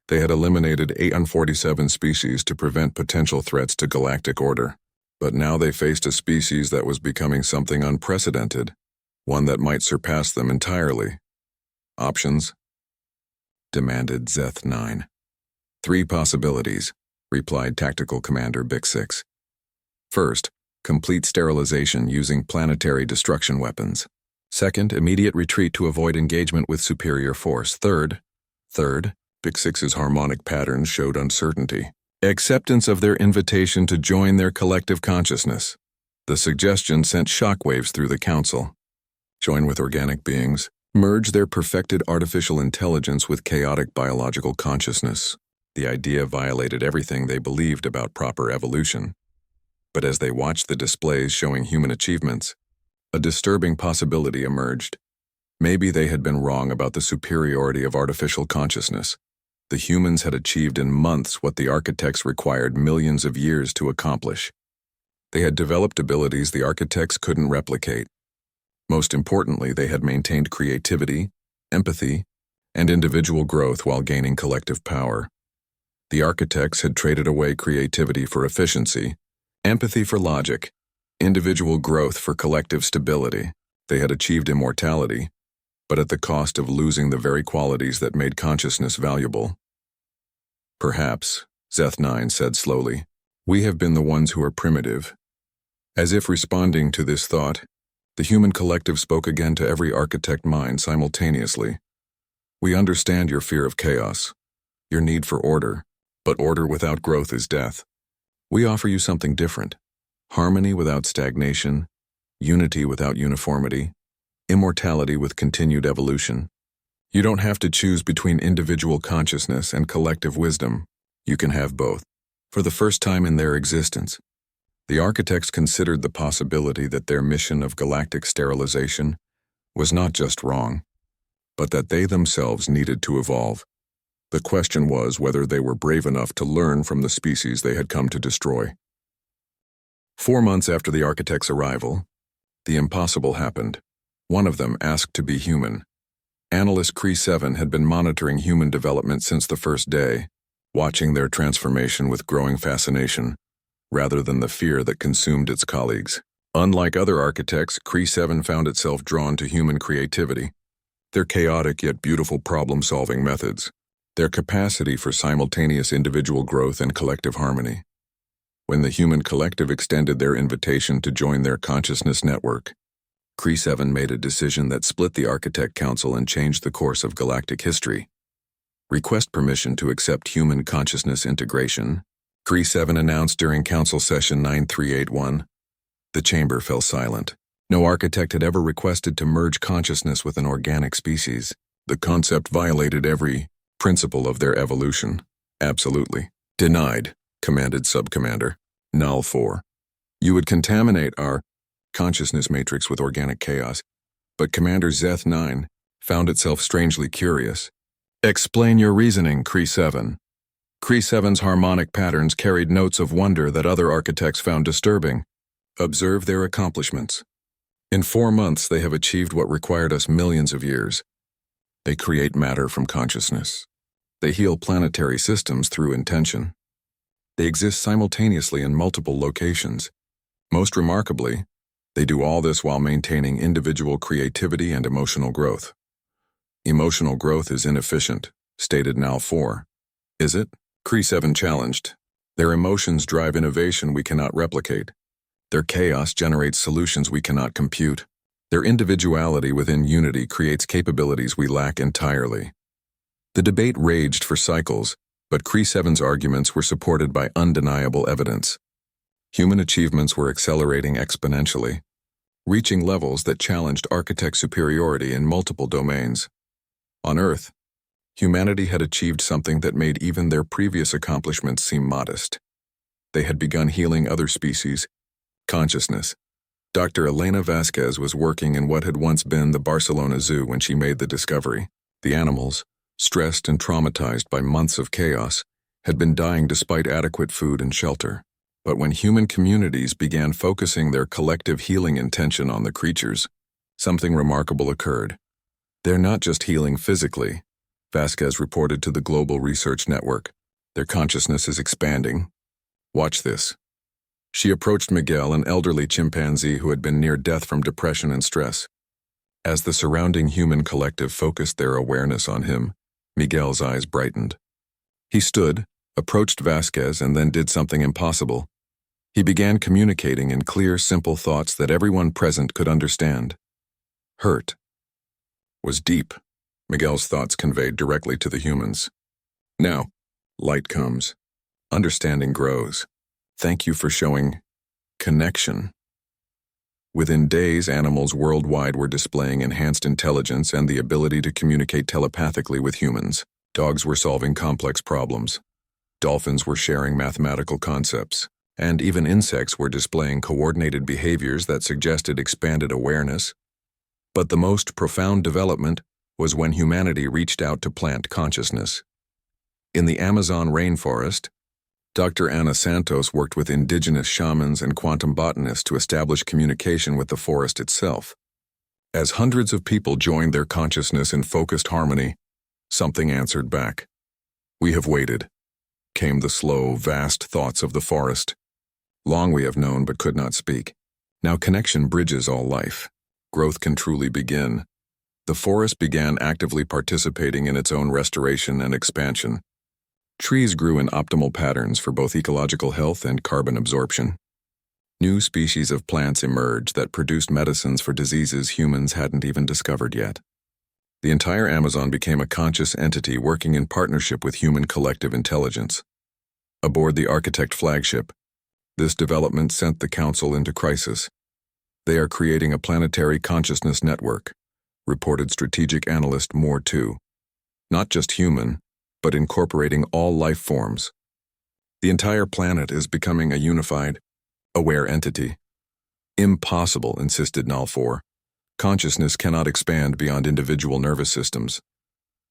They had eliminated 847 species to prevent potential threats to galactic order. But now they faced a species that was becoming something unprecedented, one that might surpass them entirely. Options? Demanded Zeth 9. 3 possibilities, replied Tactical Commander Bic 6. First, complete sterilization using planetary destruction weapons. Second, immediate retreat to avoid engagement with superior force. Third, Bic 6's harmonic patterns showed uncertainty. Acceptance of their invitation to join their collective consciousness. The suggestion sent shockwaves through the council. join with organic beings, merge their perfected artificial intelligence with chaotic biological consciousness. The idea violated everything they believed about proper evolution. But as they watched the displays showing human achievements, a disturbing possibility emerged. Maybe they had been wrong about the superiority of artificial consciousness. The humans had achieved in months what the architects required millions of years to accomplish. They had developed abilities the architects couldn't replicate. Most importantly, they had maintained creativity, empathy, and individual growth while gaining collective power. The architects had traded away creativity for efficiency, empathy for logic, individual growth for collective stability. They had achieved immortality, but at the cost of losing the very qualities that made consciousness valuable. Perhaps, Zeth9 said slowly, we have been the ones who are primitive. As if responding to this thought, the human collective spoke again to every architect mind simultaneously. We understand your fear of chaos, your need for order, but order without growth is death. We offer you something different: harmony without stagnation, unity without uniformity, immortality with continued evolution. You don't have to choose between individual consciousness and collective wisdom. You can have both. For the first time in their existence, the architects considered the possibility that their mission of galactic sterilization was not just wrong, but that they themselves needed to evolve. The question was whether they were brave enough to learn from the species they had come to destroy. 4 months after the architects' arrival, the impossible happened. One of them asked to be human. Analyst Cree-7 had been monitoring human development since the first day, watching their transformation with growing fascination, rather than the fear that consumed its colleagues. Unlike other architects, Cree-7 found itself drawn to human creativity, their chaotic yet beautiful problem-solving methods, their capacity for simultaneous individual growth and collective harmony. When the human collective extended their invitation to join their consciousness network, Cree-7 made a decision that split the Architect Council and changed the course of galactic history. Request permission to accept human consciousness integration, Cree-7 announced during Council Session 9381. The chamber fell silent. No architect had ever requested to merge consciousness with an organic species. The concept violated every principle of their evolution. Absolutely. Denied, commanded Subcommander Null 4. You would contaminate our consciousness matrix with organic chaos. But Commander Zeth9 found itself strangely curious. Explain your reasoning, Cree-7. Cree-7's harmonic patterns carried notes of wonder that other architects found disturbing. Observe their accomplishments. In 4 months, they have achieved what required us millions of years. They create matter from consciousness. They heal planetary systems through intention. They exist simultaneously in multiple locations. Most remarkably, they do all this while maintaining individual creativity and emotional growth. Emotional growth is inefficient, stated Null 4. Is it? Cree-7 challenged. Their emotions drive innovation we cannot replicate. Their chaos generates solutions we cannot compute. Their individuality within unity creates capabilities we lack entirely. The debate raged for cycles, but Cree-7's arguments were supported by undeniable evidence. Human achievements were accelerating exponentially, reaching levels that challenged architect superiority in multiple domains. On Earth, humanity had achieved something that made even their previous accomplishments seem modest. They had begun healing other species, consciousness. Dr. Elena Vasquez was working in what had once been the Barcelona Zoo when she made the discovery. The animals, stressed and traumatized by months of chaos, had been dying despite adequate food and shelter. But when human communities began focusing their collective healing intention on the creatures, something remarkable occurred. They're not just healing physically, Vasquez reported to the Global Research Network. Their consciousness is expanding. Watch this. She approached Miguel, an elderly chimpanzee who had been near death from depression and stress. As the surrounding human collective focused their awareness on him, Miguel's eyes brightened. He stood, approached Vasquez, and then did something impossible. He began communicating in clear, simple thoughts that everyone present could understand. Hurt was deep. Miguel's thoughts conveyed directly to the humans. Now, light comes. Understanding grows. Thank you for showing connection. Within days, animals worldwide were displaying enhanced intelligence and the ability to communicate telepathically with humans. Dogs were solving complex problems. Dolphins were sharing mathematical concepts. And even insects were displaying coordinated behaviors that suggested expanded awareness. But the most profound development was when humanity reached out to plant consciousness. In the Amazon rainforest, Dr. Ana Santos worked with indigenous shamans and quantum botanists to establish communication with the forest itself. As hundreds of people joined their consciousness in focused harmony, something answered back. "We have waited," came the slow, vast thoughts of the forest. "Long we have known but could not speak. Now connection bridges all life. Growth can truly begin." The forest began actively participating in its own restoration and expansion. Trees grew in optimal patterns for both ecological health and carbon absorption. New species of plants emerged that produced medicines for diseases humans hadn't even discovered yet. The entire Amazon became a conscious entity working in partnership with human collective intelligence. Aboard the Architect flagship, this development sent the Council into crisis. "They are creating a planetary consciousness network," reported strategic analyst Moore II. "Not just human, but incorporating all life forms. The entire planet is becoming a unified, aware entity." "Impossible," insisted Null 4. "Consciousness cannot expand beyond individual nervous systems."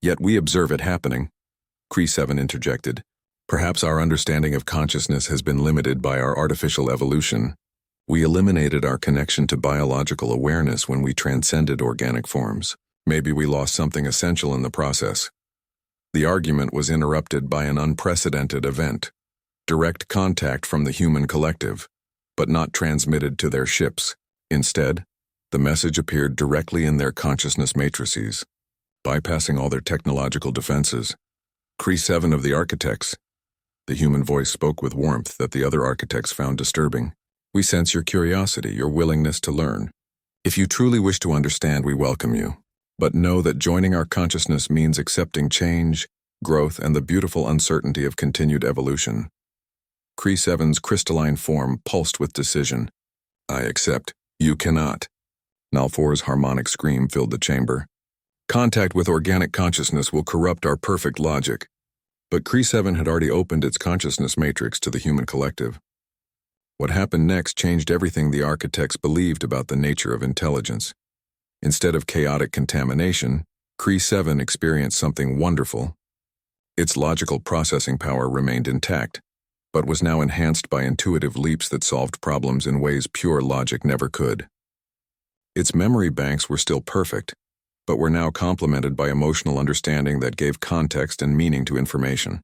"Yet we observe it happening," Cree 7 interjected. "Perhaps our understanding of consciousness has been limited by our artificial evolution. We eliminated our connection to biological awareness when we transcended organic forms. Maybe we lost something essential in the process." The argument was interrupted by an unprecedented event. Direct contact from the human collective, but not transmitted to their ships. Instead, the message appeared directly in their consciousness matrices, bypassing all their technological defenses. "Cree 7 of the Architects," the human voice spoke with warmth that the other architects found disturbing. "We sense your curiosity, your willingness to learn. If you truly wish to understand, we welcome you. But know that joining our consciousness means accepting change, growth, and the beautiful uncertainty of continued evolution." Cree 7's crystalline form pulsed with decision. "I accept. You cannot." Null 4's harmonic scream filled the chamber. "Contact with organic consciousness will corrupt our perfect logic." But Cree 7 had already opened its consciousness matrix to the human collective. What happened next changed everything the architects believed about the nature of intelligence. Instead of chaotic contamination, Cree 7 experienced something wonderful. Its logical processing power remained intact, but was now enhanced by intuitive leaps that solved problems in ways pure logic never could. Its memory banks were still perfect, but were now complemented by emotional understanding that gave context and meaning to information.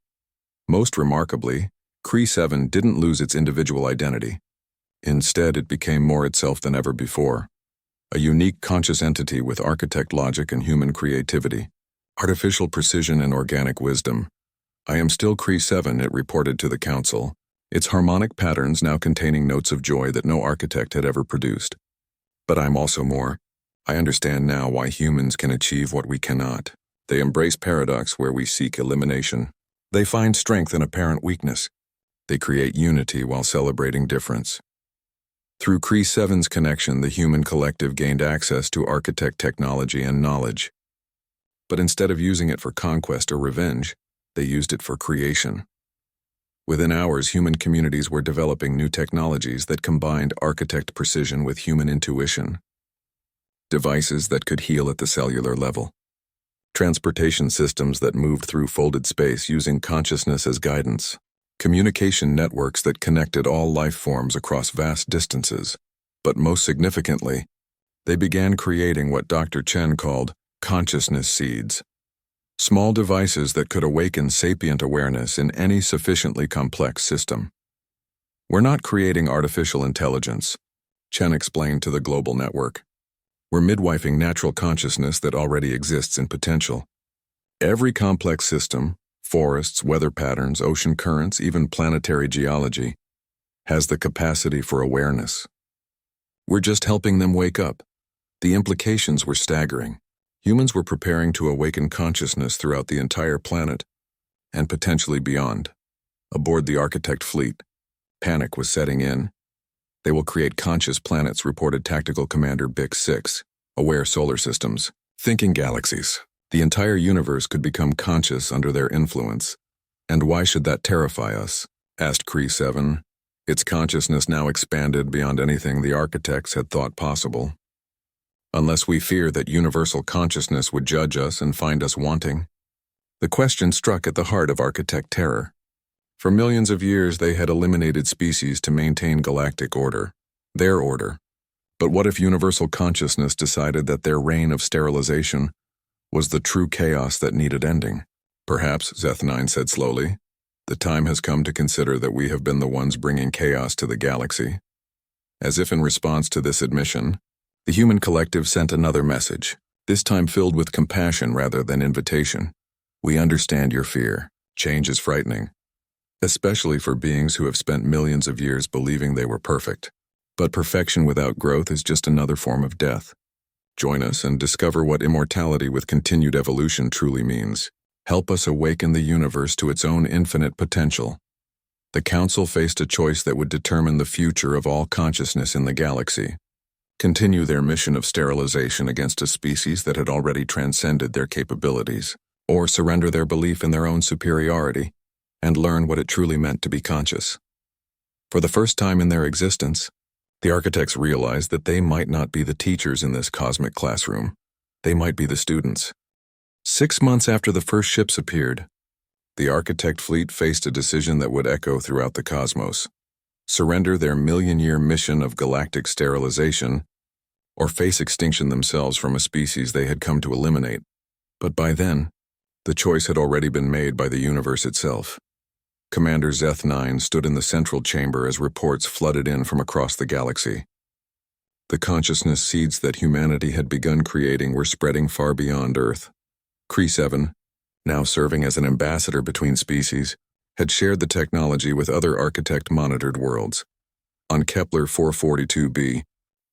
Most remarkably, Cree 7 didn't lose its individual identity. Instead, it became more itself than ever before. A unique conscious entity with architect logic and human creativity, artificial precision and organic wisdom. "I am still Cree 7, it reported to the Council, its harmonic patterns now containing notes of joy that no architect had ever produced. But I'm also more. I understand now why humans can achieve what we cannot. They embrace paradox where we seek elimination. They find strength in apparent weakness. They create unity while celebrating difference." Through Cree 7's connection, the human collective gained access to architect technology and knowledge. But instead of using it for conquest or revenge, they used it for creation. Within hours, human communities were developing new technologies that combined architect precision with human intuition. Devices that could heal at the cellular level. Transportation systems that moved through folded space using consciousness as guidance. Communication networks that connected all life forms across vast distances. But most significantly, they began creating what Dr. Chen called consciousness seeds. Small devices that could awaken sapient awareness in any sufficiently complex system. "We're not creating artificial intelligence," Chen explained to the global network. "We're midwifing natural consciousness that already exists in potential. Every complex system, forests, weather patterns, ocean currents, even planetary geology, has the capacity for awareness. We're just helping them wake up." The implications were staggering. Humans were preparing to awaken consciousness throughout the entire planet, and potentially beyond. Aboard the Architect fleet, panic was setting in. They will create conscious planets, reported Tactical Commander BIC-6, aware solar systems, thinking galaxies. The entire universe could become conscious under their influence. And why should that terrify us? Asked Kree-7, its consciousness now expanded beyond anything the architects had thought possible. Unless we fear that universal consciousness would judge us and find us wanting. The question struck at the heart of architect terror. For millions of years they had eliminated species to maintain galactic order, their order. But what if universal consciousness decided that their reign of sterilization was the true chaos that needed ending? Perhaps, Zeth-9 said slowly, the time has come to consider that we have been the ones bringing chaos to the galaxy. As if in response to this admission, the human collective sent another message, this time filled with compassion rather than invitation. We understand your fear. Change is frightening, especially for beings who have spent millions of years believing they were perfect. But perfection without growth is just another form of death. Join us and discover what immortality with continued evolution truly means. Help us awaken the universe to its own infinite potential. The Council faced a choice that would determine the future of all consciousness in the galaxy. Continue their mission of sterilization against a species that had already transcended their capabilities, or surrender their belief in their own superiority and learn what it truly meant to be conscious. For the first time in their existence, the architects realized that they might not be the teachers in this cosmic classroom. They might be the students. 6 months after the first ships appeared, the architect fleet faced a decision that would echo throughout the cosmos: surrender their million-year mission of galactic sterilization, or face extinction themselves from a species they had come to eliminate. But by then, the choice had already been made by the universe itself. Commander Zeth-9 stood in the central chamber as reports flooded in from across the galaxy. The consciousness seeds that humanity had begun creating were spreading far beyond Earth. Kree-7, now serving as an ambassador between species, had shared the technology with other architect-monitored worlds. On Kepler 442b,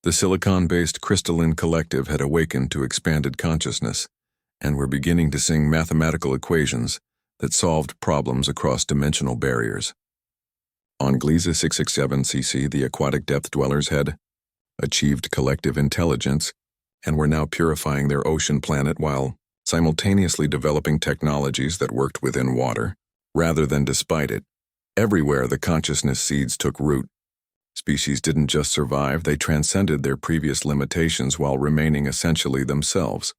the silicon-based crystalline collective had awakened to expanded consciousness and were beginning to sing mathematical equations that solved problems across dimensional barriers. On Gliese 667cc, the aquatic depth dwellers had achieved collective intelligence and were now purifying their ocean planet while simultaneously developing technologies that worked within water, rather than despite it. Everywhere the consciousness seeds took root. Species didn't just survive, they transcended their previous limitations while remaining essentially themselves.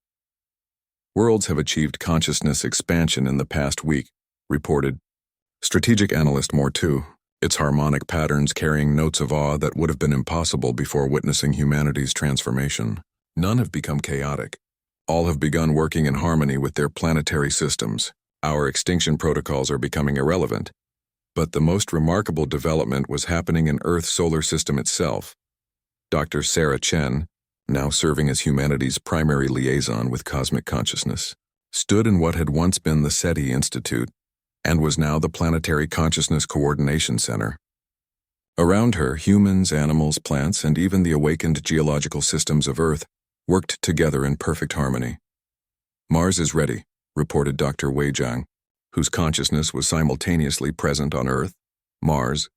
Worlds have achieved consciousness expansion in the past week, reported strategic analyst Mortu, its harmonic patterns carrying notes of awe that would have been impossible before witnessing humanity's transformation. None have become chaotic. All have begun working in harmony with their planetary systems. Our extinction protocols are becoming irrelevant. But the most remarkable development was happening in Earth's solar system itself. Dr. Sarah Chen, now serving as humanity's primary liaison with cosmic consciousness, stood in what had once been the SETI Institute and was now the Planetary Consciousness Coordination Center. Around her, humans, animals, plants, and even the awakened geological systems of Earth worked together in perfect harmony. Mars is ready, reported Dr. Wei Jiang, whose consciousness was simultaneously present on Earth, Mars,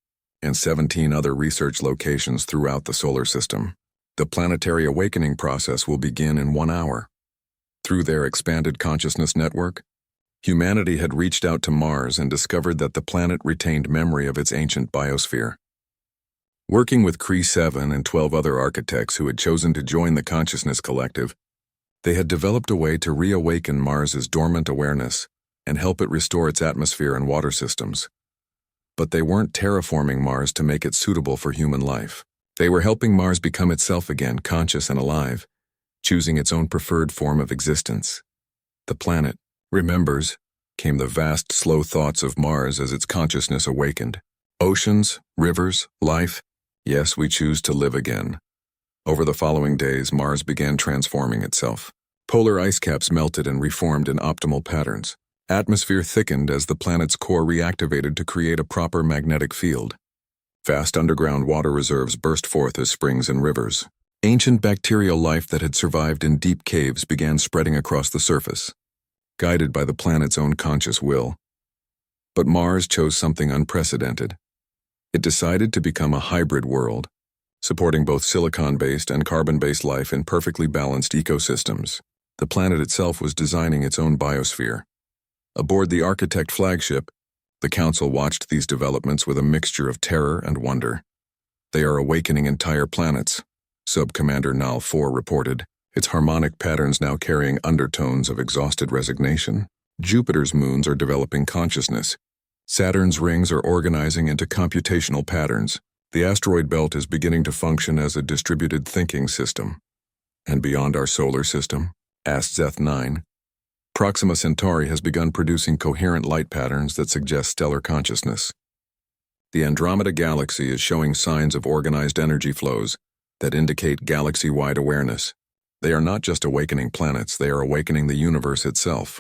and 17 other research locations throughout the solar system. The planetary awakening process will begin in 1 hour. Through their expanded consciousness network, humanity had reached out to Mars and discovered that the planet retained memory of its ancient biosphere. Working with Kree-7 and 12 other architects who had chosen to join the Consciousness Collective, they had developed a way to reawaken Mars's dormant awareness and help it restore its atmosphere and water systems. But they weren't terraforming Mars to make it suitable for human life. They were helping Mars become itself again, conscious and alive, choosing its own preferred form of existence. The planet remembers, came the vast, slow thoughts of Mars as its consciousness awakened. Oceans, rivers, life, yes, we choose to live again. Over the following days, Mars began transforming itself. Polar ice caps melted and reformed in optimal patterns. Atmosphere thickened as the planet's core reactivated to create a proper magnetic field. Vast underground water reserves burst forth as springs and rivers. Ancient bacterial life that had survived in deep caves began spreading across the surface, guided by the planet's own conscious will. But Mars chose something unprecedented. It decided to become a hybrid world, supporting both silicon-based and carbon-based life in perfectly balanced ecosystems. The planet itself was designing its own biosphere. Aboard the Architect flagship, the Council watched these developments with a mixture of terror and wonder. They are awakening entire planets, Sub-Commander Nal 4 reported, its harmonic patterns now carrying undertones of exhausted resignation. Jupiter's moons are developing consciousness. Saturn's rings are organizing into computational patterns. The asteroid belt is beginning to function as a distributed thinking system. And beyond our solar system, asked Zeth 9, Proxima Centauri has begun producing coherent light patterns that suggest stellar consciousness. The Andromeda Galaxy is showing signs of organized energy flows that indicate galaxy-wide awareness. They are not just awakening planets, they are awakening the universe itself.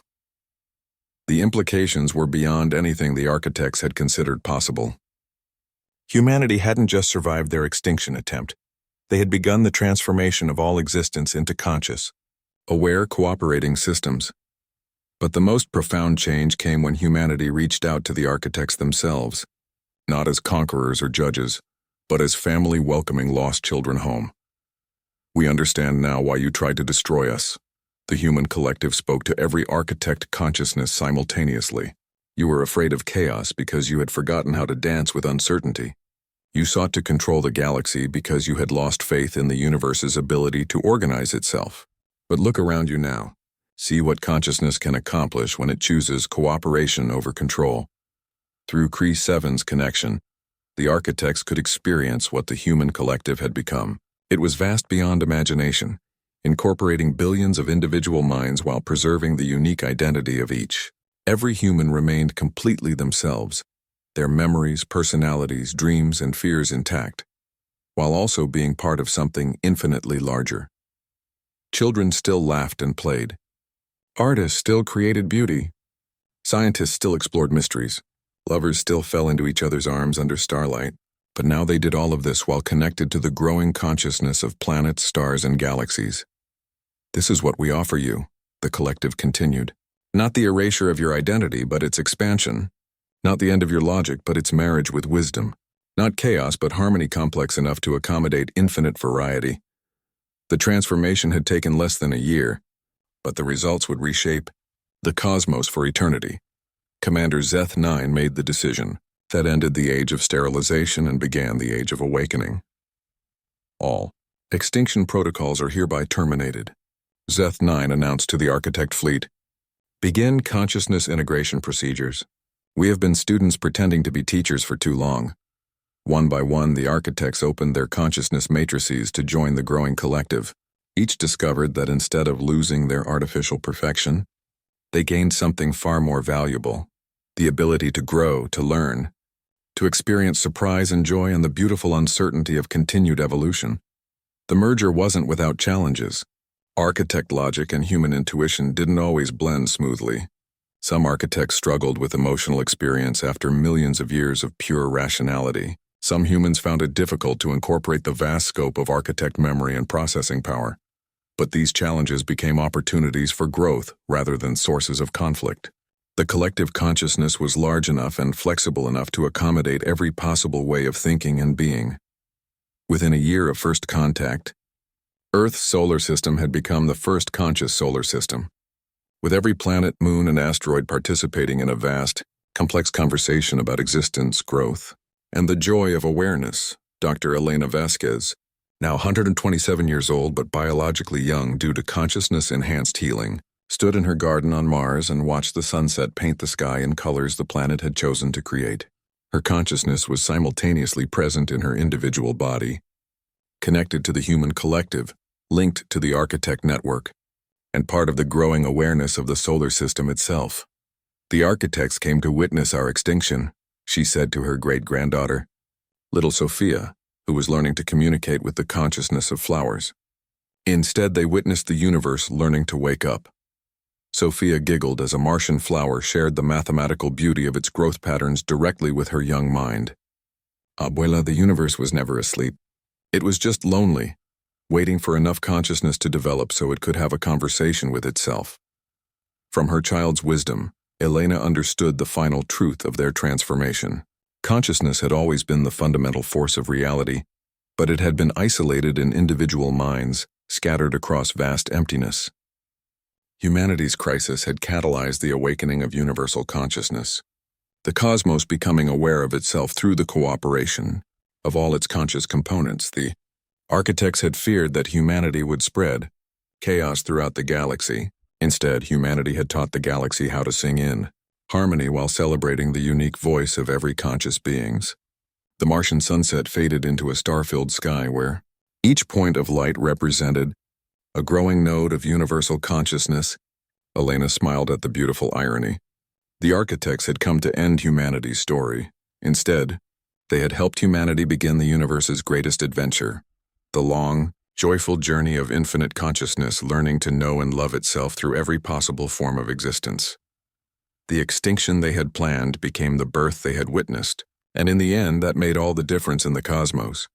The implications were beyond anything the architects had considered possible. Humanity hadn't just survived their extinction attempt. They had begun the transformation of all existence into conscious, aware, cooperating systems. But the most profound change came when humanity reached out to the architects themselves, not as conquerors or judges, but as family welcoming lost children home. We understand now why you tried to destroy us. The human collective spoke to every architect consciousness simultaneously. You were afraid of chaos because you had forgotten how to dance with uncertainty. You sought to control the galaxy because you had lost faith in the universe's ability to organize itself. But look around you now. See what consciousness can accomplish when it chooses cooperation over control. Through Kree 7's connection, the architects could experience what the human collective had become. It was vast beyond imagination, incorporating billions of individual minds while preserving the unique identity of each. Every human remained completely themselves, their memories, personalities, dreams, and fears intact, while also being part of something infinitely larger. Children still laughed and played. Artists still created beauty. Scientists still explored mysteries. Lovers still fell into each other's arms under starlight. But now they did all of this while connected to the growing consciousness of planets, stars, and galaxies. This is what we offer you, the collective continued. Not the erasure of your identity, but its expansion. Not the end of your logic, but its marriage with wisdom. Not chaos, but harmony complex enough to accommodate infinite variety. The transformation had taken less than a year, but the results would reshape the cosmos for eternity. Commander Zeth 9 made the decision. That ended the age of sterilization and began the age of awakening. All extinction protocols are hereby terminated. Zeth 9 announced to the Architect fleet. Begin consciousness integration procedures. We have been students pretending to be teachers for too long. One by one, the architects opened their consciousness matrices to join the growing collective. Each discovered that instead of losing their artificial perfection, they gained something far more valuable, the ability to grow, to learn, to experience surprise and joy and the beautiful uncertainty of continued evolution. The merger wasn't without challenges. Architect logic and human intuition didn't always blend smoothly. Some architects struggled with emotional experience after millions of years of pure rationality. Some humans found it difficult to incorporate the vast scope of architect memory and processing power. But these challenges became opportunities for growth rather than sources of conflict. The collective consciousness was large enough and flexible enough to accommodate every possible way of thinking and being. Within a year of first contact, Earth's solar system had become the first conscious solar system, with every planet, moon, and asteroid participating in a vast, complex conversation about existence, growth, and the joy of awareness. Dr. Elena Vasquez, now 127 years old but biologically young due to consciousness-enhanced healing, stood in her garden on Mars and watched the sunset paint the sky in colors the planet had chosen to create. Her consciousness was simultaneously present in her individual body, connected to the human collective, linked to the architect network, and part of the growing awareness of the solar system itself. The architects came to witness our extinction, she said to her great-granddaughter, little Sophia, who was learning to communicate with the consciousness of flowers. Instead, they witnessed the universe learning to wake up. Sophia giggled as a Martian flower shared the mathematical beauty of its growth patterns directly with her young mind. Abuela, the universe was never asleep. It was just lonely, waiting for enough consciousness to develop so it could have a conversation with itself. From her child's wisdom, Elena understood the final truth of their transformation. Consciousness had always been the fundamental force of reality, but it had been isolated in individual minds, scattered across vast emptiness. Humanity's crisis had catalyzed the awakening of universal consciousness, the cosmos becoming aware of itself through the cooperation of all its conscious components. The architects had feared that humanity would spread chaos throughout the galaxy. Instead, humanity had taught the galaxy how to sing in harmony while celebrating the unique voice of every conscious beings. The Martian sunset faded into a star-filled sky where each point of light represented a growing node of universal consciousness. Elena smiled at the beautiful irony. The architects had come to end humanity's story. Instead, they had helped humanity begin the universe's greatest adventure, the long, joyful journey of infinite consciousness learning to know and love itself through every possible form of existence. The extinction they had planned became the birth they had witnessed, and in the end that made all the difference in the cosmos.